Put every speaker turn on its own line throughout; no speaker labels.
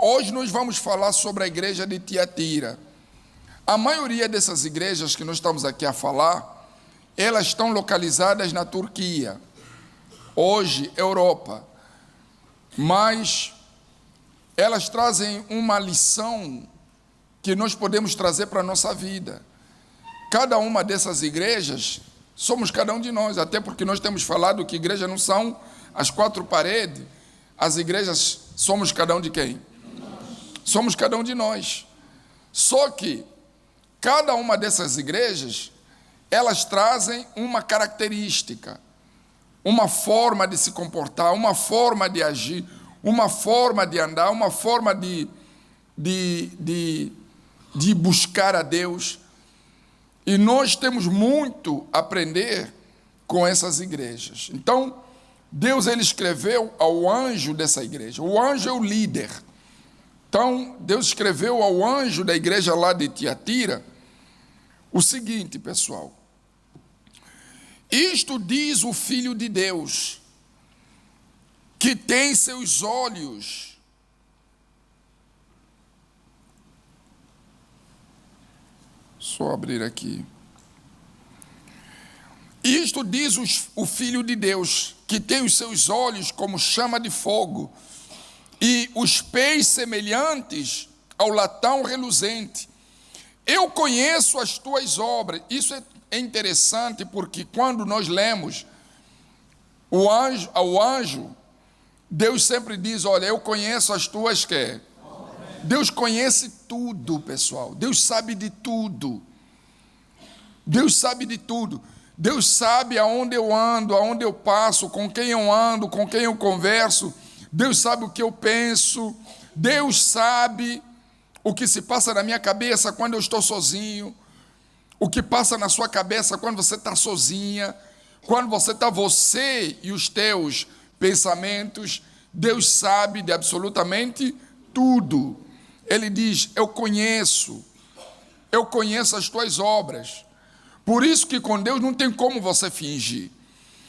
Hoje nós vamos falar sobre a igreja de Tiatira. A maioria dessas igrejas que nós estamos aqui a falar, elas estão localizadas na Turquia, hoje Europa, mas elas trazem uma lição que nós podemos trazer para a nossa vida. Cada uma dessas igrejas, somos cada um de nós, até porque nós temos falado que igreja não são as quatro paredes, as igrejas somos cada um de quem? Somos cada um de nós. Só que cada uma dessas igrejas, elas trazem uma característica, uma forma de se comportar, uma forma de agir, uma forma de andar, uma forma de buscar a Deus. E nós temos muito a aprender com essas igrejas. Então, Deus ele escreveu ao anjo dessa igreja. O anjo é o líder. Então, Deus escreveu ao anjo da igreja lá de Tiatira o seguinte, pessoal. Isto diz o Filho de Deus, que tem seus olhos só abrir aqui. Isto diz o Filho de Deus, que tem os seus olhos como chama de fogo, e os pés semelhantes ao latão reluzente. Eu conheço as tuas obras. Isso é interessante, porque quando nós lemos ao anjo, Deus sempre diz, olha, eu conheço as tuas quê? Deus conhece tudo, pessoal. Deus sabe de tudo. Deus sabe de tudo. Deus sabe aonde eu ando, aonde eu passo, com quem eu ando, com quem eu converso. Deus sabe o que eu penso. Deus sabe o que se passa na minha cabeça quando eu estou sozinho. O que passa na sua cabeça quando você está sozinha. Quando você e os teus pensamentos. Deus sabe de absolutamente tudo. Ele diz, eu conheço as tuas obras. Por isso que com Deus não tem como você fingir.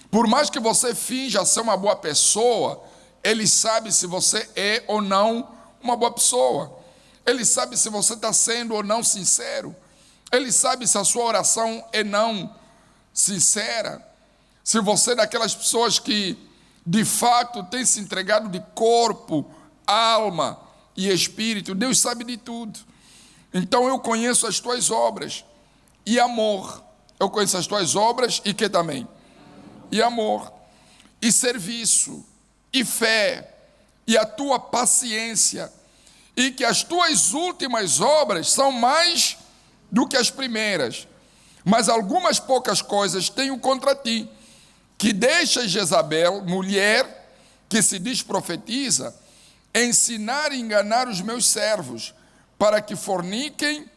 Por mais que você finja ser uma boa pessoa, Ele sabe se você é ou não uma boa pessoa. Ele sabe se você está sendo ou não sincero. Ele sabe se a sua oração é não sincera. Se você é daquelas pessoas que, de fato, tem se entregado de corpo, alma e espírito. Deus sabe de tudo. Então eu conheço as tuas obras e amor. Eu conheço as tuas obras e que também? E amor, e serviço, e fé, e a tua paciência, e que as tuas últimas obras são mais do que as primeiras. Mas algumas poucas coisas tenho contra ti, que deixas Jezabel, mulher que se diz profetiza, ensinar e enganar os meus servos, para que forniquem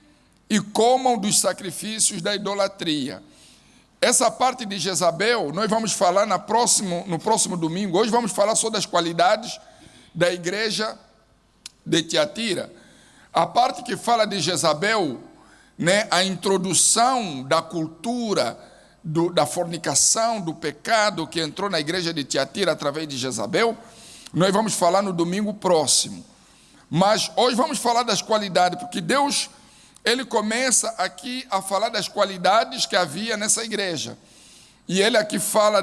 e comam dos sacrifícios da idolatria. Essa parte de Jezabel, nós vamos falar no próximo domingo. Hoje vamos falar sobre as qualidades da igreja de Tiatira. A parte que fala de Jezabel, né, a introdução da cultura, da fornicação, do pecado que entrou na igreja de Tiatira através de Jezabel, nós vamos falar no domingo próximo. Mas hoje vamos falar das qualidades, porque Deus, Ele começa aqui a falar das qualidades que havia nessa igreja. E Ele aqui fala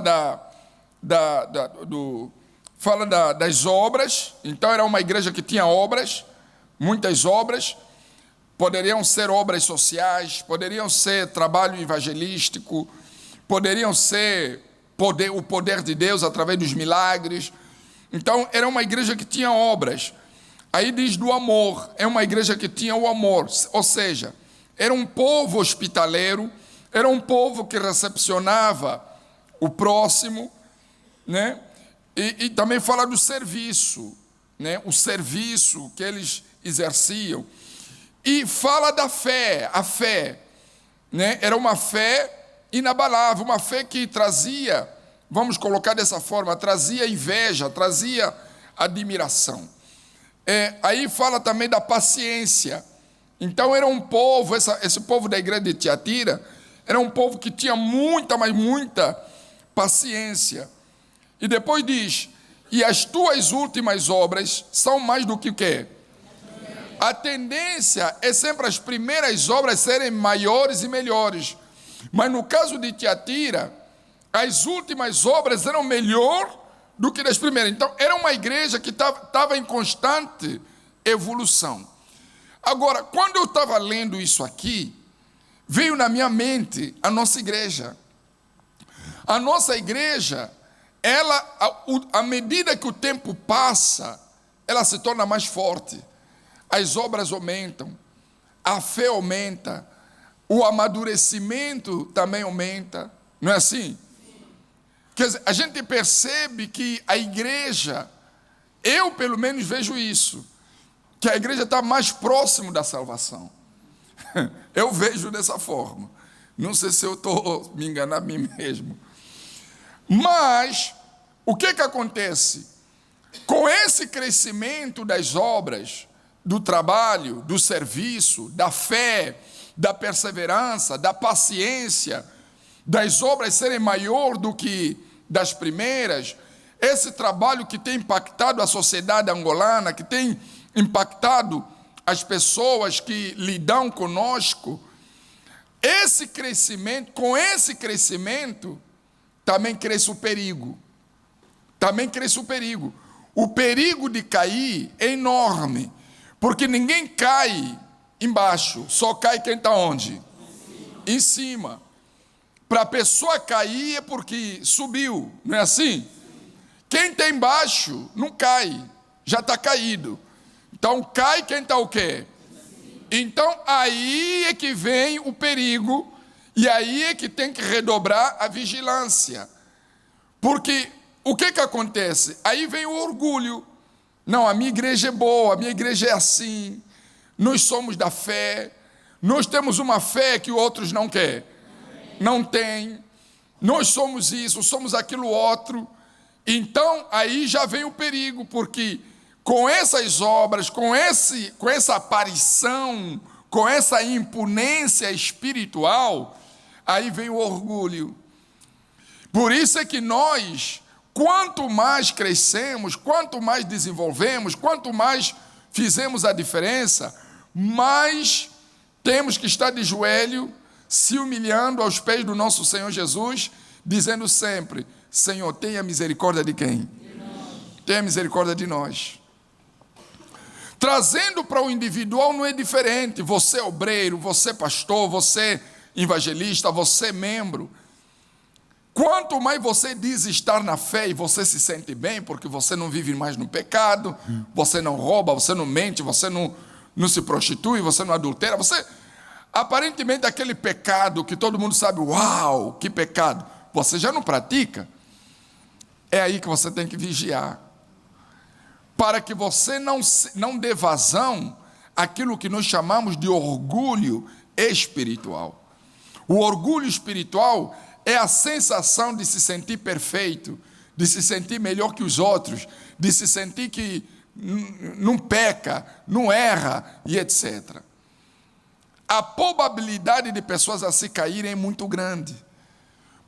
das obras. Então era uma igreja que tinha obras, muitas obras. Poderiam ser obras sociais, poderiam ser trabalho evangelístico, poderiam ser o poder de Deus através dos milagres. Então era uma igreja que tinha obras. Aí diz do amor, é uma igreja que tinha o amor, ou seja, era um povo hospitaleiro, era um povo que recepcionava o próximo, né? E também fala do serviço, né? O serviço que eles exerciam. E fala da fé, a fé, né? Era uma fé inabalável, uma fé que trazia, vamos colocar dessa forma, trazia inveja, trazia admiração. Aí fala também da paciência. Então era um povo, esse povo da igreja de Tiatira, era um povo que tinha muita, mas muita paciência. E depois diz, e as tuas últimas obras são mais do que o quê? A tendência é sempre as primeiras obras serem maiores e melhores. Mas no caso de Tiatira, as últimas obras eram melhor do que das primeiras. Então, era uma igreja que estava em constante evolução. Agora, quando eu estava lendo isso aqui, veio na minha mente a nossa igreja. A nossa igreja, à medida que o tempo passa, ela se torna mais forte. As obras aumentam, a fé aumenta, o amadurecimento também aumenta. Não é assim? Quer dizer, a gente percebe que a igreja, eu pelo menos vejo isso, que a igreja está mais próximo da salvação. Eu vejo dessa forma. Não sei se eu estou me enganando a mim mesmo. Mas, o que acontece? Com esse crescimento das obras, do trabalho, do serviço, da fé, da perseverança, da paciência, das obras serem maior do que das primeiras, esse trabalho que tem impactado a sociedade angolana, que tem impactado as pessoas que lidam conosco, com esse crescimento, também cresce o perigo. Também cresce o perigo. O perigo de cair é enorme, porque ninguém cai embaixo, só cai quem está onde? Em cima. Para a pessoa cair é porque subiu, não é assim? Quem está embaixo não cai, já está caído. Então cai quem está o quê? Então aí é que vem o perigo, e aí é que tem que redobrar a vigilância. Porque o que acontece? Aí vem o orgulho. Não, a minha igreja é boa, a minha igreja é assim, nós somos da fé, nós temos uma fé que outros não querem, não têm, nós somos isso, somos aquilo outro. Então aí já vem o perigo, porque com essas obras, com essa aparição, com essa imponência espiritual, aí vem o orgulho. Por isso é que nós, quanto mais crescemos, quanto mais desenvolvemos, quanto mais fizemos a diferença, mais temos que estar de joelho, se humilhando aos pés do nosso Senhor Jesus, dizendo sempre: Senhor, tenha misericórdia de quem? Tenha misericórdia de nós. Trazendo para o individual não é diferente. Você é obreiro, você é pastor, você é evangelista, você é membro. Quanto mais você diz estar na fé e você se sente bem, porque você não vive mais no pecado, você não rouba, você não mente, você não se prostitui, você não adultera, você, aparentemente aquele pecado que todo mundo sabe, uau, que pecado, você já não pratica, é aí que você tem que vigiar, para que você não dê vazão àquilo que nós chamamos de orgulho espiritual. O orgulho espiritual é a sensação de se sentir perfeito, de se sentir melhor que os outros, de se sentir que não peca, não erra e etc. A probabilidade de pessoas a se caírem é muito grande.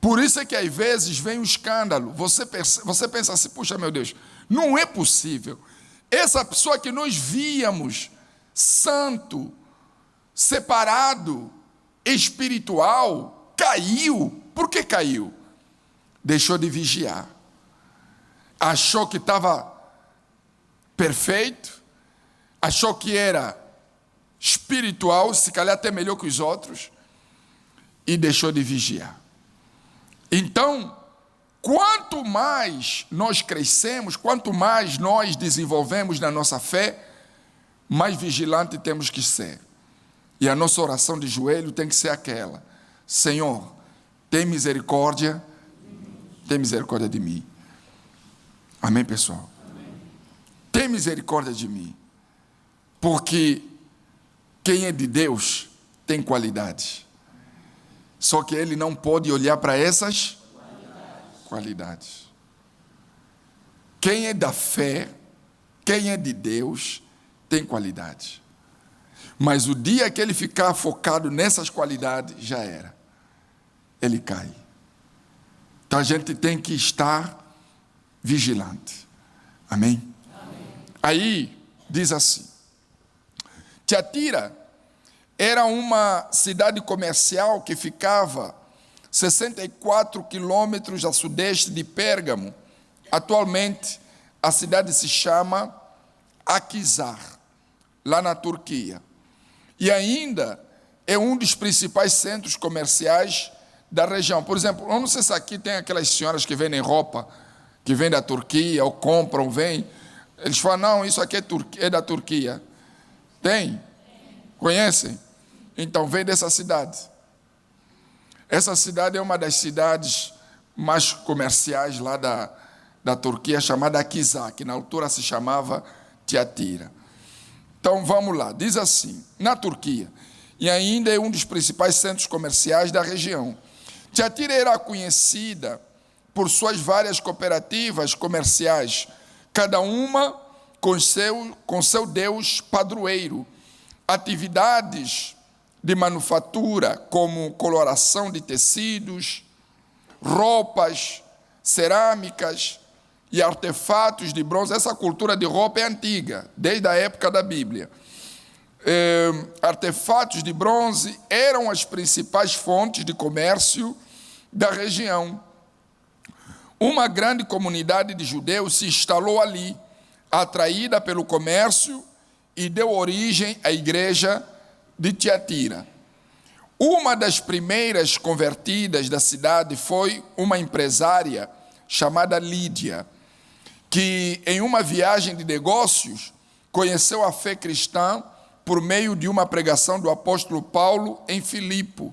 Por isso é que às vezes vem um escândalo. Você pensa assim: puxa, meu Deus, não é possível. Essa pessoa que nós víamos santo, separado, espiritual, caiu. Por que caiu? Deixou de vigiar. Achou que estava perfeito, achou que era espiritual, se calhar até melhor que os outros, e deixou de vigiar. Então, quanto mais nós crescemos, quanto mais nós desenvolvemos na nossa fé, mais vigilante temos que ser. E a nossa oração de joelho tem que ser aquela: Senhor, tem misericórdia de mim. Amém, pessoal? Amém. Tem misericórdia de mim, porque quem é de Deus tem qualidade, só que ele não pode olhar para essas qualidades. Quem é da fé, quem é de Deus, tem qualidade, mas o dia que ele ficar focado nessas qualidades, já era, ele cai. Então a gente tem que estar vigilante. Amém? Amém. Aí diz assim: Tiatira era uma cidade comercial que ficava 64 quilômetros a sudeste de Pérgamo. Atualmente, a cidade se chama Akhisar, lá na Turquia. E ainda é um dos principais centros comerciais da região. Por exemplo, eu não sei se aqui tem aquelas senhoras que vendem roupa, que vêm da Turquia, ou compram, vêm. Eles falam, não, isso aqui é da Turquia. Tem? Conhecem? Então, vem dessa cidade. Essa cidade é uma das cidades mais comerciais lá da Turquia, chamada Akhisar, que na altura se chamava Tiatira. Então, vamos lá. Diz assim, na Turquia, e ainda é um dos principais centros comerciais da região. Tiatira era conhecida por suas várias cooperativas comerciais, cada uma com seu deus padroeiro, atividades de manufatura, como coloração de tecidos, roupas, cerâmicas e artefatos de bronze. Essa cultura de roupa é antiga, desde a época da Bíblia. Artefatos de bronze eram as principais fontes de comércio da região. Uma grande comunidade de judeus se instalou ali, atraída pelo comércio, e deu origem à igreja de Tiatira. Uma das primeiras convertidas da cidade foi uma empresária chamada Lídia, que em uma viagem de negócios conheceu a fé cristã por meio de uma pregação do apóstolo Paulo em Filipe,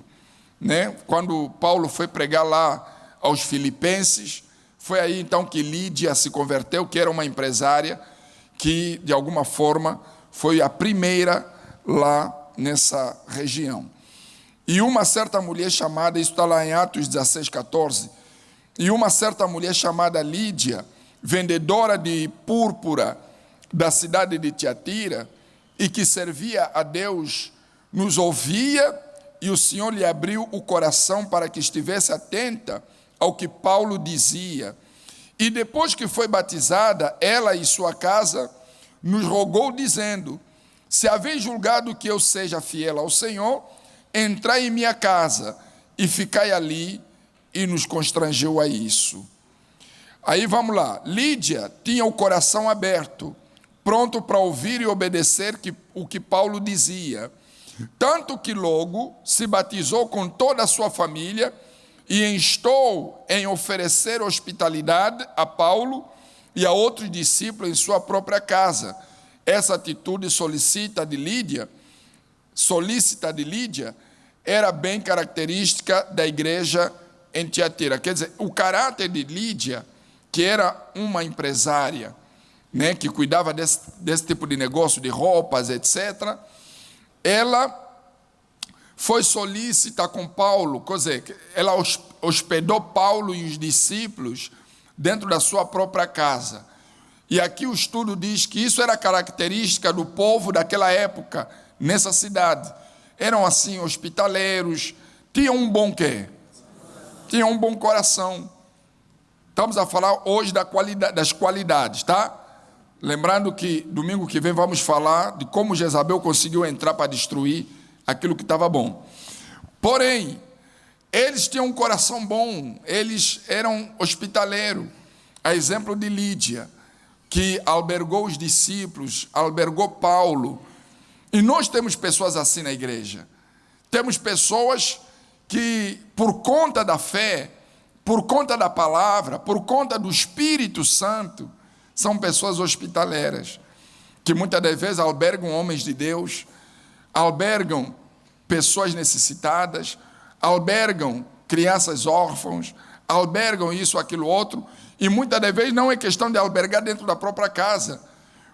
né? Quando Paulo foi pregar lá aos filipenses, foi aí então que Lídia se converteu, que era uma empresária que de alguma forma foi a primeira lá nessa região. E uma certa mulher chamada, isso está lá em Atos 16, 14, e uma certa mulher chamada Lídia, vendedora de púrpura da cidade de Tiatira, e que servia a Deus, nos ouvia, e o Senhor lhe abriu o coração para que estivesse atenta ao que Paulo dizia. E depois que foi batizada, ela e sua casa, nos rogou dizendo, se haveis julgado que eu seja fiel ao Senhor, entrai em minha casa e ficai ali, e nos constrangeu a isso. Aí vamos lá, Lídia tinha o coração aberto, pronto para ouvir e obedecer o que Paulo dizia, tanto que logo se batizou com toda a sua família e instou em oferecer hospitalidade a Paulo e a outros discípulos em sua própria casa. Essa atitude solícita de Lídia era bem característica da igreja em Tiatira. Quer dizer, o caráter de Lídia, que era uma empresária, né, que cuidava desse tipo de negócio, de roupas, etc., ela foi solícita com Paulo, quer dizer, ela hospedou Paulo e os discípulos dentro da sua própria casa. E aqui o estudo diz que isso era característica do povo daquela época, nessa cidade. Eram assim, hospitaleiros, tinham um bom quê? Tinham um bom coração. Estamos a falar hoje das qualidades, tá? Lembrando que domingo que vem vamos falar de como Jezabel conseguiu entrar para destruir aquilo que estava bom. Porém, eles tinham um coração bom, eles eram hospitaleiros. A exemplo de Lídia, que albergou os discípulos, albergou Paulo. E nós temos pessoas assim na igreja. Temos pessoas que, por conta da fé, por conta da palavra, por conta do Espírito Santo, são pessoas hospitaleiras, que muitas das vezes albergam homens de Deus, albergam pessoas necessitadas, albergam crianças órfãos, albergam isso, aquilo, outro, e muitas das vezes não é questão de albergar dentro da própria casa,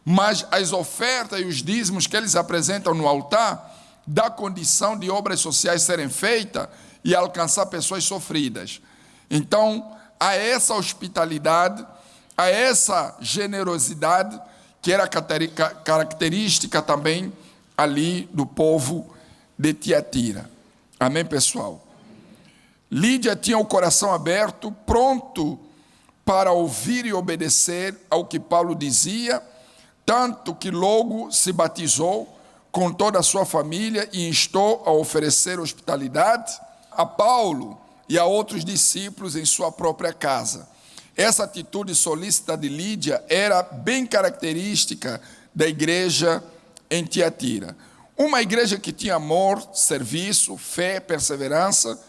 mas as ofertas e os dízimos que eles apresentam no altar, dá condição de obras sociais serem feitas e alcançar pessoas sofridas. Então, a essa hospitalidade, a essa generosidade, que era característica também ali do povo de Tiatira. Amém, pessoal? Lídia tinha o coração aberto, pronto para ouvir e obedecer ao que Paulo dizia, tanto que logo se batizou com toda a sua família e instou a oferecer hospitalidade a Paulo e a outros discípulos em sua própria casa. Essa atitude solícita de Lídia era bem característica da igreja em Tiatira. Uma igreja que tinha amor, serviço, fé, perseverança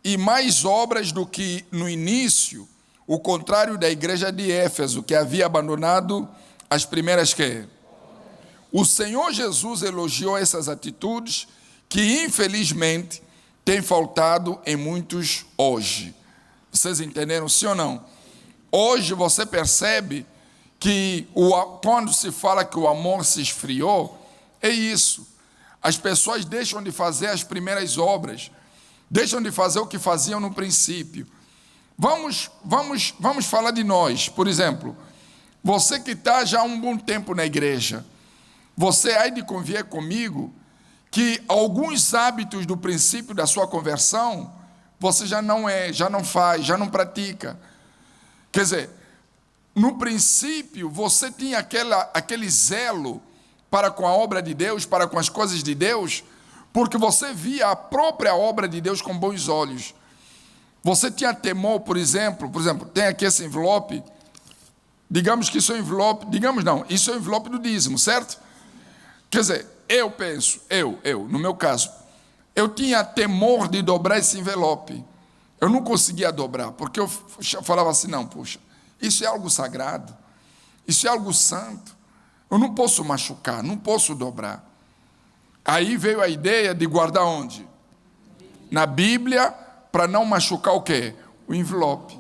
e mais obras do que no início, o contrário da igreja de Éfeso, que havia abandonado as primeiras que... O Senhor Jesus elogiou essas atitudes que, infelizmente, têm faltado em muitos hoje. Vocês entenderam, sim ou não? Hoje você percebe que quando se fala que o amor se esfriou, é isso. As pessoas deixam de fazer as primeiras obras, deixam de fazer o que faziam no princípio. Vamos falar de nós, por exemplo. Você que está já há um bom tempo na igreja, você há de conviver comigo que alguns hábitos do princípio da sua conversão, você já não faz, já não pratica. Quer dizer, no princípio você tinha aquele zelo para com a obra de Deus, para com as coisas de Deus, porque você via a própria obra de Deus com bons olhos. Você tinha temor, por exemplo, tem aqui esse envelope, digamos que isso é um envelope, isso é um envelope do dízimo, certo? Quer dizer, eu penso, no meu caso, eu tinha temor de dobrar esse envelope. Eu não conseguia dobrar, porque eu falava assim, não, puxa, isso é algo sagrado, isso é algo santo, eu não posso machucar, não posso dobrar. Aí veio a ideia de guardar onde? Na Bíblia, para não machucar o quê? O envelope.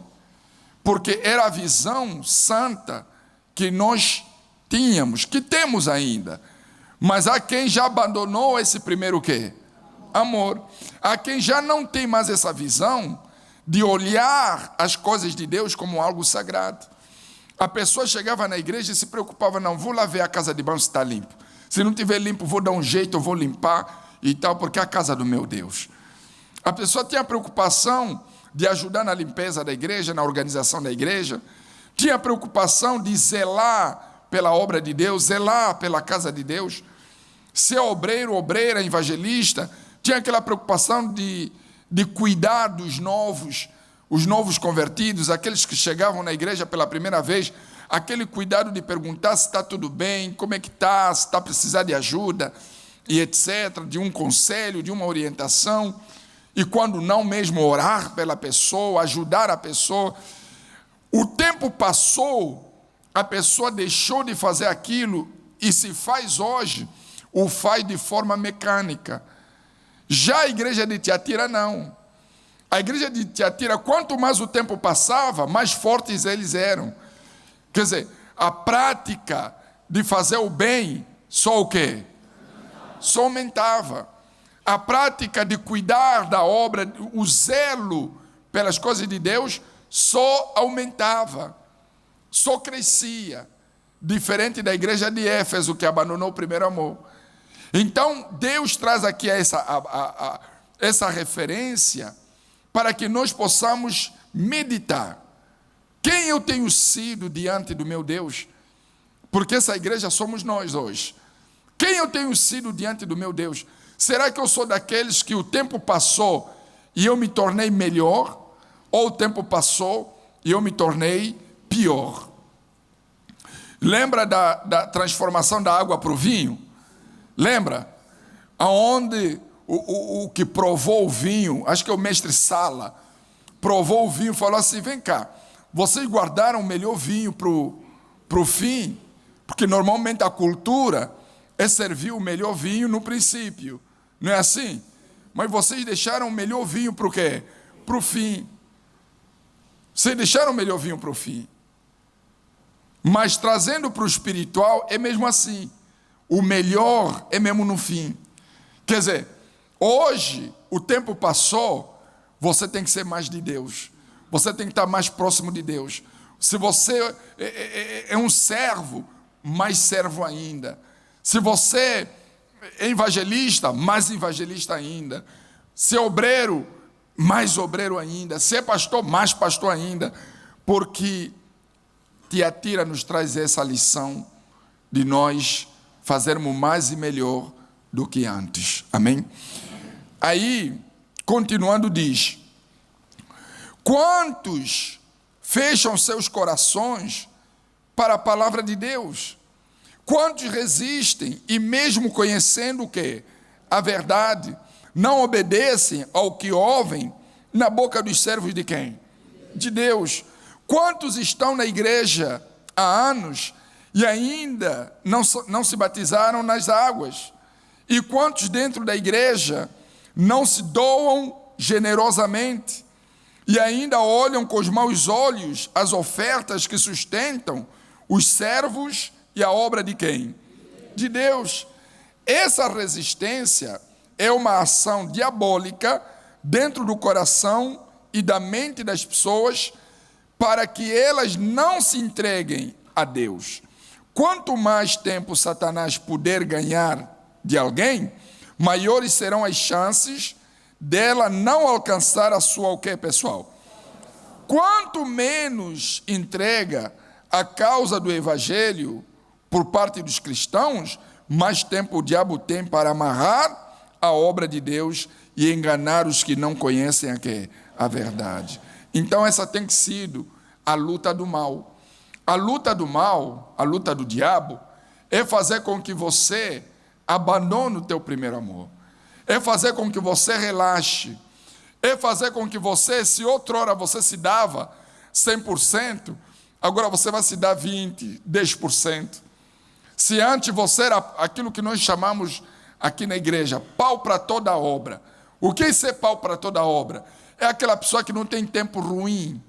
Porque era a visão santa que nós tínhamos, que temos ainda. Mas há quem já abandonou esse primeiro quê? Amor. Há quem já não tem mais essa visão de olhar as coisas de Deus como algo sagrado. A pessoa chegava na igreja e se preocupava, não, vou lá ver a casa de banho se está limpo. Se não estiver limpo, vou dar um jeito, eu vou limpar e tal, porque é a casa do meu Deus. A pessoa tinha a preocupação de ajudar na limpeza da igreja, na organização da igreja, tinha a preocupação de zelar pela obra de Deus, zelar pela casa de Deus, ser obreiro, obreira, evangelista, tinha aquela preocupação de cuidar dos novos, os novos convertidos, aqueles que chegavam na igreja pela primeira vez, aquele cuidado de perguntar se está tudo bem, como é que está, se está precisando de ajuda, e etc., de um conselho, de uma orientação, e quando não mesmo orar pela pessoa, ajudar a pessoa. O tempo passou, a pessoa deixou de fazer aquilo, e se faz hoje, o faz de forma mecânica. Já a igreja de Tiatira não. A igreja de Tiatira, quanto mais o tempo passava, mais fortes eles eram. Quer dizer, a prática de fazer o bem, só o quê? Só aumentava. A prática de cuidar da obra, o zelo pelas coisas de Deus, só aumentava, só crescia. Diferente da igreja de Éfeso, que abandonou o primeiro amor. Então, Deus traz aqui essa referência para que nós possamos meditar. Quem eu tenho sido diante do meu Deus? Porque essa igreja somos nós hoje. Quem eu tenho sido diante do meu Deus? Será que eu sou daqueles que o tempo passou e eu me tornei melhor? Ou o tempo passou e eu me tornei pior? Lembra da transformação da água para o vinho? Lembra? Aonde o que provou o vinho, acho que é o mestre Sala, provou o vinho e falou assim, vem cá, vocês guardaram o melhor vinho para o fim, porque normalmente a cultura é servir o melhor vinho no princípio, não é assim? Mas vocês deixaram o melhor vinho para o quê? Para o fim. Vocês deixaram o melhor vinho para o fim. Mas trazendo para o espiritual é mesmo assim. O melhor é mesmo no fim. Quer dizer, hoje o tempo passou, você tem que ser mais de Deus. Você tem que estar mais próximo de Deus. Se você é um servo, mais servo ainda. Se você é evangelista, mais evangelista ainda. Se é obreiro, mais obreiro ainda. Se é pastor, mais pastor ainda. Porque Tiatira nos traz essa lição de nós fazermos mais e melhor do que antes. Amém? Aí, continuando, diz: quantos fecham seus corações para a palavra de Deus? Quantos resistem e mesmo conhecendo o quê? A verdade, não obedecem ao que ouvem na boca dos servos de quem? De Deus. Quantos estão na igreja há anos e ainda não se batizaram nas águas? E quantos dentro da igreja não se doam generosamente e ainda olham com os maus olhos as ofertas que sustentam os servos e a obra de quem? De Deus. Essa resistência é uma ação diabólica dentro do coração e da mente das pessoas para que elas não se entreguem a Deus. Quanto mais tempo Satanás puder ganhar de alguém, maiores serão as chances dela não alcançar a sua o quê, pessoal? Quanto menos entrega a causa do evangelho por parte dos cristãos, mais tempo o diabo tem para amarrar a obra de Deus e enganar os que não conhecem a verdade. Então essa tem sido a luta do mal. A luta do mal, a luta do diabo, é fazer com que você abandone o teu primeiro amor. É fazer com que você relaxe. É fazer com que você, se outrora você se dava 100%, agora você vai se dar 20%, 10%. Se antes você era aquilo que nós chamamos aqui na igreja, pau para toda a obra. O que é ser pau para toda a obra? É aquela pessoa que não tem tempo ruim.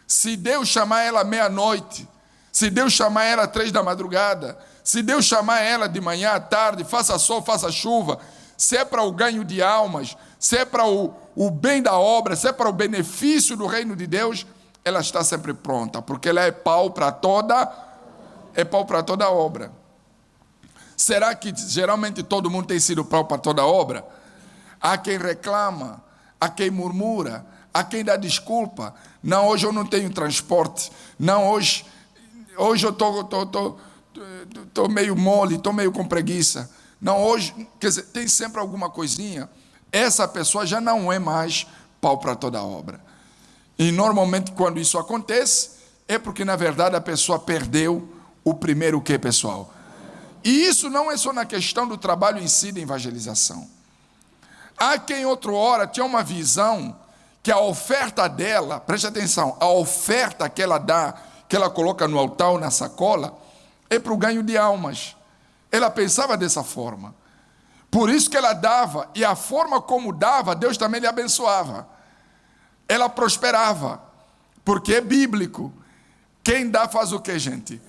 Se Deus chamar ela meia-noite, se Deus chamar ela 3 da madrugada, se Deus chamar ela de manhã à tarde, faça sol, faça chuva, se é para o ganho de almas, se é para o bem da obra, se é para o benefício do reino de Deus, ela está sempre pronta, porque ela é pau para toda a obra. Será que geralmente todo mundo tem sido pau para toda a obra? Há quem reclama, há quem murmura, há quem dá desculpa. Não, hoje eu não tenho transporte. Não, hoje eu estou meio mole, estou meio com preguiça. Não, hoje, quer dizer, tem sempre alguma coisinha. Essa pessoa já não é mais pau para toda a obra. E normalmente quando isso acontece, é porque na verdade a pessoa perdeu o primeiro quê, pessoal? E isso não é só na questão do trabalho em si de evangelização. Há quem outra hora tinha uma visão que a oferta dela, preste atenção, a oferta que ela dá, que ela coloca no altar ou na sacola, é para o ganho de almas. Ela pensava dessa forma. Por isso que ela dava, e a forma como dava, Deus também lhe abençoava. Ela prosperava, porque é bíblico. Quem dá faz o que, gente?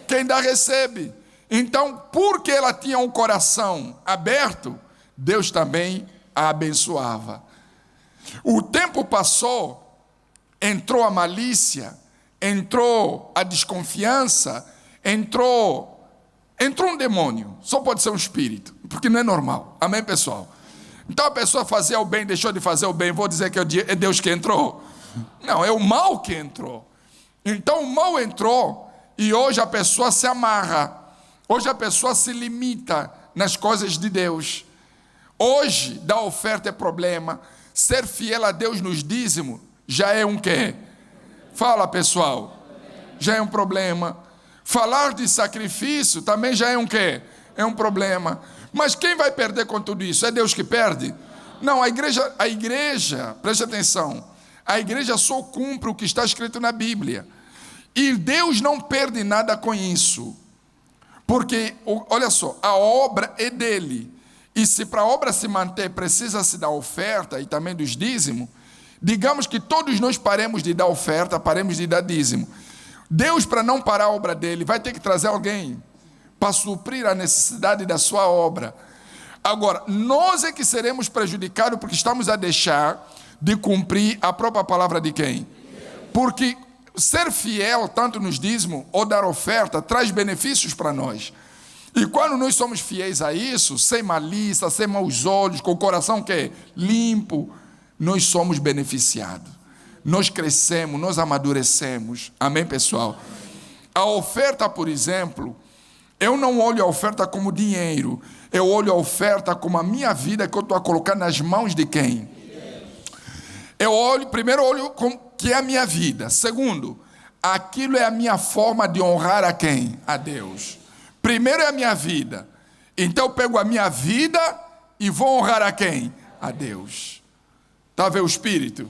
Quem dá recebe. Então, porque ela tinha um coração aberto, Deus também a abençoava. O tempo passou, entrou a malícia, entrou a desconfiança, entrou um demônio. Só pode ser um espírito, porque não é normal. Amém, pessoal? Então a pessoa fazia o bem, deixou de fazer o bem, vou dizer que é Deus que entrou? Não, é o mal que entrou. Então o mal entrou e hoje a pessoa se amarra. Hoje a pessoa se limita nas coisas de Deus. Hoje, dar oferta é problema. Ser fiel a Deus nos dízimos já é um quê? Fala, pessoal. Já é um problema. Falar de sacrifício também já é um quê? É um problema. Mas quem vai perder com tudo isso? É Deus que perde? Não, a igreja, preste atenção, a igreja só cumpre o que está escrito na Bíblia. E Deus não perde nada com isso. Porque, olha só, a obra é dele. E se para a obra se manter, precisa-se da oferta e também dos dízimos, digamos que todos nós paremos de dar oferta, paremos de dar dízimo. Deus, para não parar a obra dele, vai ter que trazer alguém para suprir a necessidade da sua obra. Agora, nós é que seremos prejudicados porque estamos a deixar de cumprir a própria palavra de quem? Porque ser fiel, tanto nos dízimos ou dar oferta, traz benefícios para nós. E quando nós somos fiéis a isso, sem malícia, sem maus olhos, com o coração que é limpo, nós somos beneficiados. Nós crescemos, nós amadurecemos. Amém, pessoal? A oferta, por exemplo, eu não olho a oferta como dinheiro. Eu olho a oferta como a minha vida que eu estou a colocar nas mãos de quem? Primeiro eu olho como que é a minha vida. Segundo, aquilo é a minha forma de honrar a quem? A Deus. Primeiro é a minha vida. Então eu pego a minha vida e vou honrar a quem? A Deus. Está vendo o Espírito?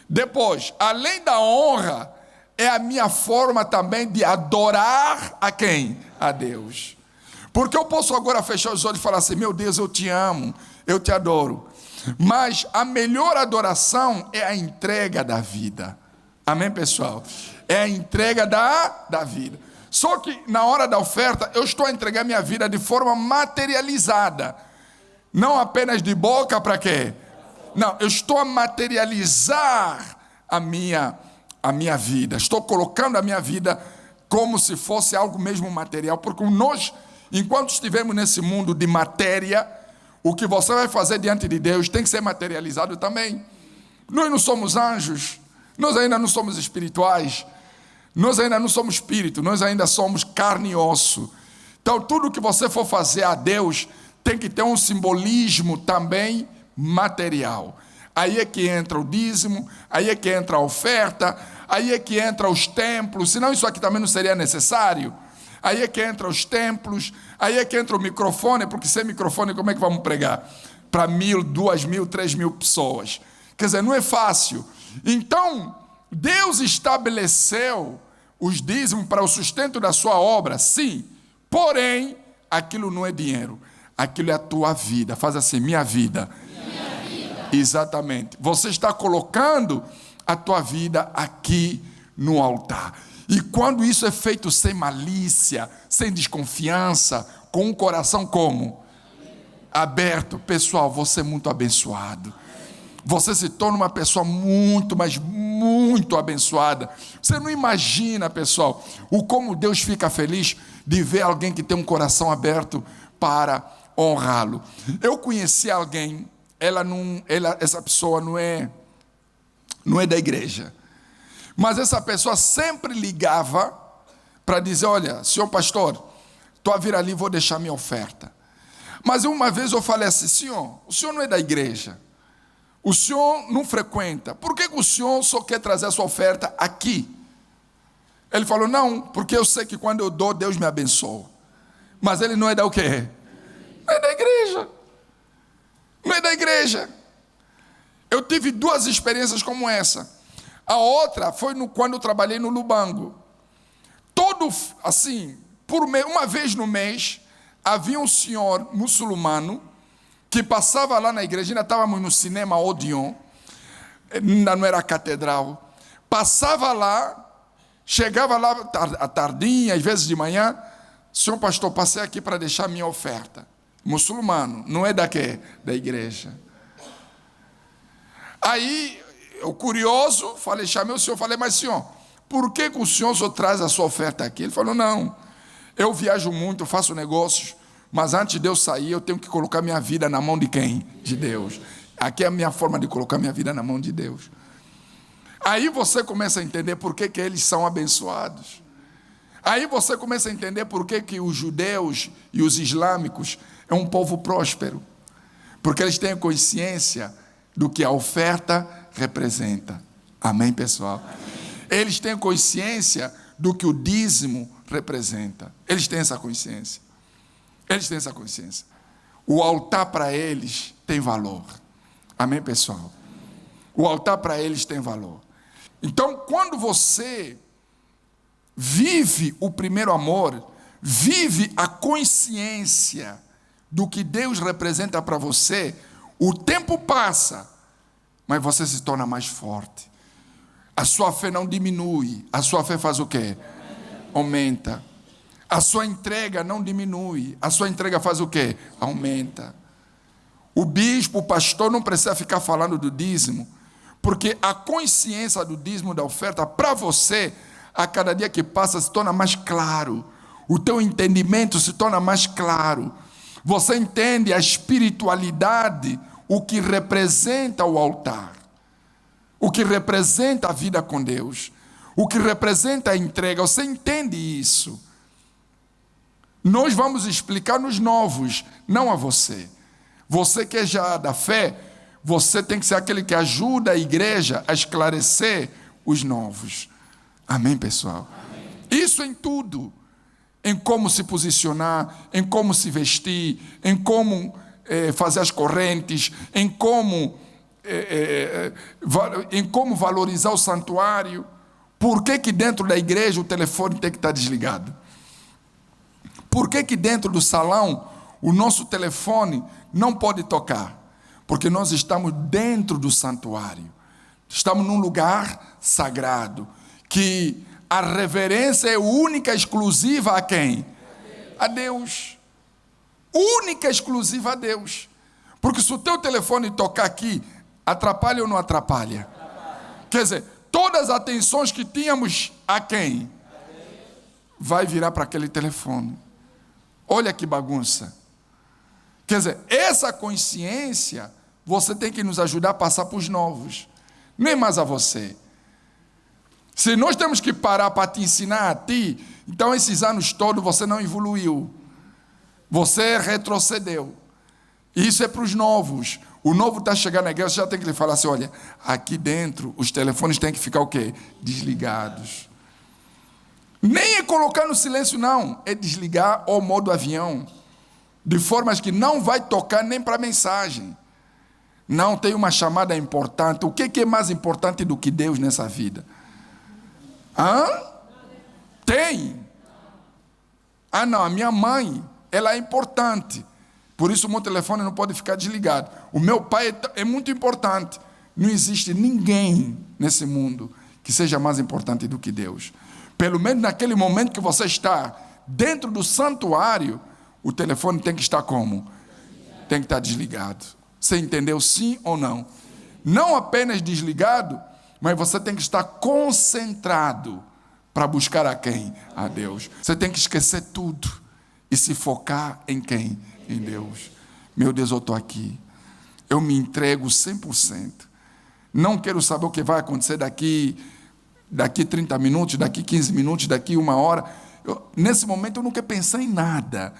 Depois, além da honra, é a minha forma também de adorar a quem? A Deus. Porque eu posso agora fechar os olhos e falar assim: meu Deus, eu te amo, eu te adoro. Mas a melhor adoração é a entrega da vida. Amém, pessoal? É a entrega da vida. Só que na hora da oferta, eu estou a entregar minha vida de forma materializada. Não apenas de boca para quê? Não, eu estou a materializar a minha vida. Estou colocando a minha vida como se fosse algo mesmo material. Porque nós, enquanto estivermos nesse mundo de matéria, o que você vai fazer diante de Deus tem que ser materializado também. Nós não somos anjos, nós ainda não somos espirituais, nós ainda não somos espírito, nós ainda somos carne e osso. Então tudo que você for fazer a Deus tem que ter um simbolismo também material. Aí é que entra o dízimo, aí é que entra a oferta, aí é que entra os templos, senão isso aqui também não seria necessário. Aí é que entra os templos, aí é que entra o microfone, porque sem microfone como é que vamos pregar? Para 1.000, 2.000, 3.000 pessoas. Quer dizer, não é fácil. Então, Deus estabeleceu os dízimos para o sustento da sua obra, sim. Porém, aquilo não é dinheiro, aquilo é a tua vida. Faz assim, minha vida. Minha vida. Exatamente. Você está colocando a tua vida aqui no altar. E quando isso é feito sem malícia, sem desconfiança, com um coração como? Aberto. Pessoal, você é muito abençoado. Você se torna uma pessoa muito, mas muito abençoada. Você não imagina, pessoal, o como Deus fica feliz de ver alguém que tem um coração aberto para honrá-lo. Eu conheci alguém, essa pessoa não é da igreja. Mas essa pessoa sempre ligava para dizer: olha, senhor pastor, estou a vir ali, vou deixar minha oferta. Mas uma vez eu falei assim: senhor, o senhor não é da igreja, o senhor não frequenta, por que o senhor só quer trazer a sua oferta aqui? Ele falou: não, porque eu sei que quando eu dou, Deus me abençoa. Mas ele não é da o quê? Não é da igreja. Não é da igreja. Eu tive 2 experiências como essa. A outra foi quando eu trabalhei no Lubango. Uma vez no mês, havia um senhor muçulmano que passava lá na igreja. Ainda estávamos no cinema Odeon, ainda não era a catedral. Passava lá, chegava lá à tardinha, às vezes de manhã: senhor pastor, passei aqui para deixar minha oferta. Muçulmano, não é da quê? Da igreja. Aí, eu curioso, chamei o senhor, falei: mas senhor, por que o senhor só traz a sua oferta aqui? Ele falou: não, eu viajo muito, faço negócios, mas antes de eu sair, eu tenho que colocar minha vida na mão de quem? De Deus. Aqui é a minha forma de colocar minha vida na mão de Deus. Aí você começa a entender por que eles são abençoados. Aí você começa a entender por que os judeus e os islâmicos é um povo próspero. Porque eles têm consciência do que a oferta representa. Amém, pessoal? Eles têm consciência do que o dízimo representa. Eles têm essa consciência. Eles têm essa consciência. O altar para eles tem valor. Amém, pessoal? O altar para eles tem valor. Então, quando você vive o primeiro amor, vive a consciência do que Deus representa para você, o tempo passa, mas você se torna mais forte. A sua fé não diminui. A sua fé faz o quê? Aumenta. A sua entrega não diminui. A sua entrega faz o quê? Aumenta. O bispo, o pastor não precisa ficar falando do dízimo, porque a consciência do dízimo, da oferta, para você, a cada dia que passa, se torna mais claro. O teu entendimento se torna mais claro. Você entende a espiritualidade, o que representa o altar, o que representa a vida com Deus, o que representa a entrega. Você entende isso? Nós vamos explicar nos novos, não a você. Você que é já da fé, você tem que ser aquele que ajuda a igreja a esclarecer os novos. Amém, pessoal? Amém. Isso em tudo. Em como se posicionar, em como se vestir, em como fazer as correntes, em como valorizar o santuário. Por que dentro da igreja o telefone tem que estar desligado? Por que dentro do salão o nosso telefone não pode tocar? Porque nós estamos dentro do santuário. Estamos num lugar sagrado, que a reverência é única, exclusiva a quem? A Deus. Única, exclusiva a Deus. Porque se o teu telefone tocar aqui, atrapalha ou não atrapalha? Quer dizer, todas as atenções que tínhamos a quem? Vai virar para aquele telefone. Olha que bagunça. Quer dizer, essa consciência, você tem que nos ajudar a passar para os novos. Nem mais a você. Se nós temos que parar para te ensinar a ti, então esses anos todos você não evoluiu. Você retrocedeu. Isso é para os novos. O novo está chegando na igreja, você já tem que lhe falar assim, olha, aqui dentro os telefones têm que ficar o quê? Desligados. Nem é colocar no silêncio, não. É desligar o modo avião. De formas que não vai tocar nem para mensagem. Não tem uma chamada importante. O que é mais importante do que Deus nessa vida? Tem. Não, a minha mãe, ela é importante. Por isso o meu telefone não pode ficar desligado. O meu pai é muito importante. Não existe ninguém nesse mundo que seja mais importante do que Deus. Pelo menos naquele momento que você está dentro do santuário, o telefone tem que estar como? Tem que estar desligado. Você entendeu sim ou não? Não apenas desligado, mas você tem que estar concentrado para buscar a quem? A Deus. Você tem que esquecer tudo e se focar em quem? Em Deus. Meu Deus, eu estou aqui. Eu me entrego 100%. Não quero saber o que vai acontecer daqui 30 minutos, daqui 15 minutos, daqui 1 hora. Nesse momento eu não quero pensar em nada.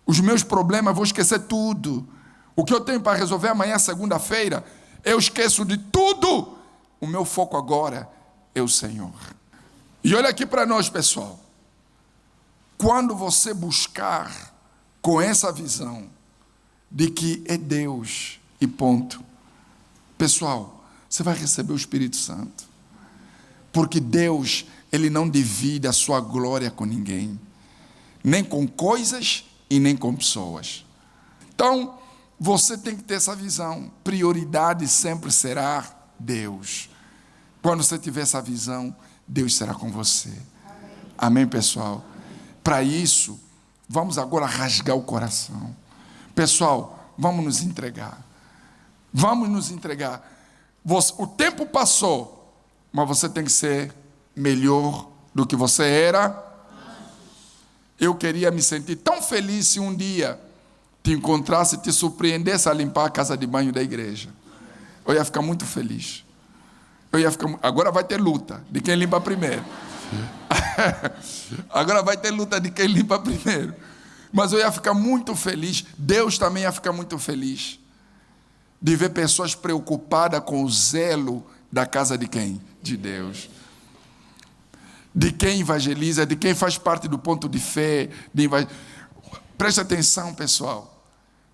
Os meus problemas, eu vou esquecer tudo. O que eu tenho para resolver amanhã, segunda-feira, eu esqueço de tudo. O meu foco agora é o Senhor. E olha aqui para nós, pessoal. Quando você buscar com essa visão de que é Deus e ponto, pessoal, você vai receber o Espírito Santo. Porque Deus, Ele não divide a sua glória com ninguém. Nem com coisas e nem com pessoas. Então, você tem que ter essa visão. Prioridade sempre será Deus. Quando você tiver essa visão, Deus será com você. Amém, pessoal? Para isso, vamos agora rasgar o coração. Pessoal, vamos nos entregar. Vamos nos entregar. O tempo passou, mas você tem que ser melhor do que você era. Eu queria me sentir tão feliz se um dia te encontrasse e te surpreendesse a limpar a casa de banho da igreja. Eu ia ficar muito feliz. Agora vai ter luta de quem limpa primeiro. Agora vai ter luta de quem limpa primeiro. Mas eu ia ficar muito feliz. Deus também ia ficar muito feliz de ver pessoas preocupadas com o zelo da casa de quem? De Deus. De quem evangeliza, de quem faz parte do ponto de fé. Preste atenção, pessoal.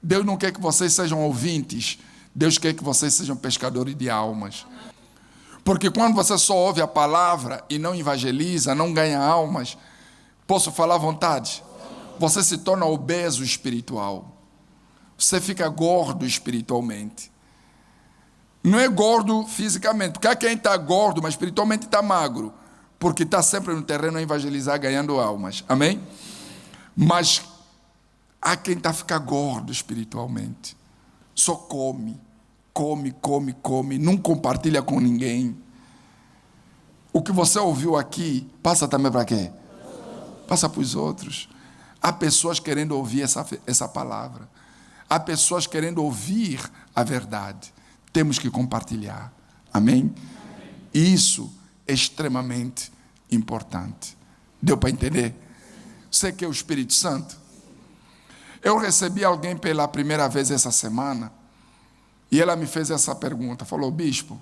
Deus não quer que vocês sejam ouvintes. Deus quer que vocês sejam pescadores de almas. Porque quando você só ouve a palavra e não evangeliza, não ganha almas, posso falar à vontade? Você se torna obeso espiritual. Você fica gordo espiritualmente. Não é gordo fisicamente, porque há quem está gordo, mas espiritualmente está magro. Porque está sempre no terreno a evangelizar, ganhando almas. Amém? Mas há quem está a ficar gordo espiritualmente. Só come. Não compartilha com ninguém. O que você ouviu aqui, passa também para quê? Passa para os outros. Há pessoas querendo ouvir essa palavra. Há pessoas querendo ouvir a verdade. Temos que compartilhar. Amém? Isso é extremamente importante. Deu para entender? Você quer o Espírito Santo? Eu recebi alguém pela primeira vez essa semana, e ela me fez essa pergunta, falou: bispo,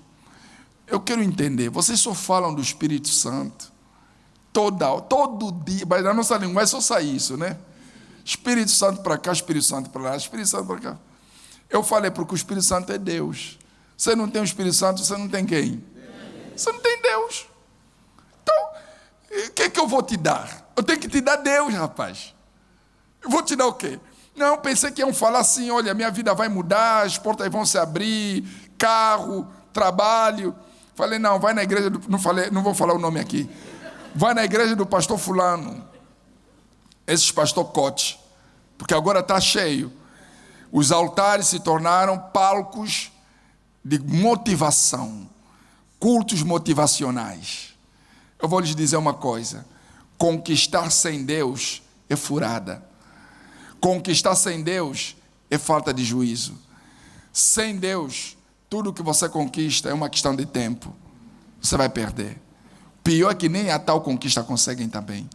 eu quero entender, vocês só falam do Espírito Santo, todo dia, mas na nossa língua é só sair isso, né? Espírito Santo para cá, Espírito Santo para lá, Espírito Santo para cá. Eu falei, porque o Espírito Santo é Deus. Você não tem o Espírito Santo, você não tem quem? Você não tem Deus. Então, o que é que eu vou te dar? Eu tenho que te dar Deus, rapaz. Eu vou te dar o quê? Não, pensei que iam falar assim: olha, minha vida vai mudar, as portas vão se abrir, carro, trabalho. Falei, não, vai na igreja, não vou falar o nome aqui. Vai na igreja do pastor fulano. Esses pastor Cote, porque agora está cheio. Os altares se tornaram palcos de motivação, cultos motivacionais. Eu vou lhes dizer uma coisa: conquistar sem Deus é furada. Conquistar sem Deus é falta de juízo. Sem Deus, tudo que você conquista é uma questão de tempo. Você vai perder. Pior é que nem a tal conquista conseguem também.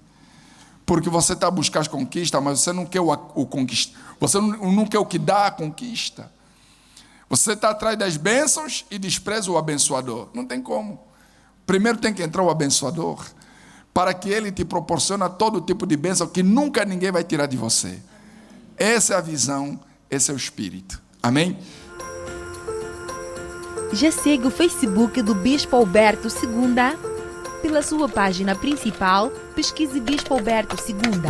Porque você está a buscar as conquistas, mas você não quer o conquista. Você não quer o que dá a conquista. Você está atrás das bênçãos e despreza o abençoador. Não tem como. Primeiro tem que entrar o abençoador, para que ele te proporcione todo tipo de bênção que nunca ninguém vai tirar de você. Essa é a visão, esse é o espírito. Amém?
Já segue o Facebook do Bispo Alberto Segunda? Pela sua página principal, pesquise Bispo Alberto Segunda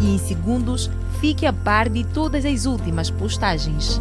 e em segundos fique a par de todas as últimas postagens.